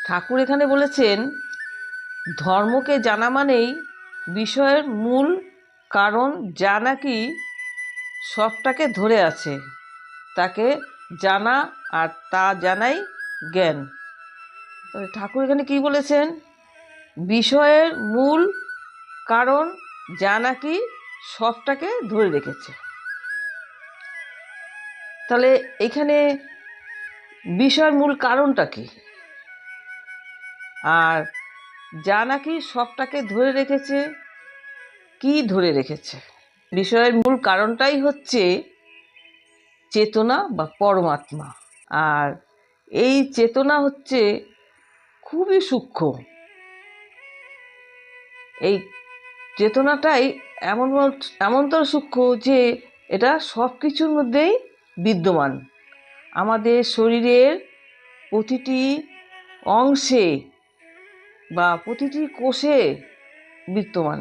ঠাকুর এখানে বলেছেন ধর্মকে জানা মানেই বিষয়ের মূল কারণ যা নাকি সবটাকে ধরে আছে তাকে জানা, আর তা জানাই জ্ঞান। ঠাকুর এখানে কি বলেছেন? বিষয়ের মূল কারণ যা নাকি সবটাকে ধরে রেখেছে। তাহলে এখানে বিষয়ের মূল কারণটা কি, আর যা নাকি সবটাকে ধরে রেখেছে, কি ধরে রেখেছে? বিষয়ের মূল কারণটাই হচ্ছে চেতনা বা পরমাত্মা। আর এই চেতনা হচ্ছে খুবই সূক্ষ্ম। এই চেতনাটাই এমনতর সূক্ষ্ম যে এটা সব কিছুর মধ্যেই বিদ্যমান। আমাদের শরীরের প্রতিটি অংশে বা প্রতিটি কোষে বিদ্যমান।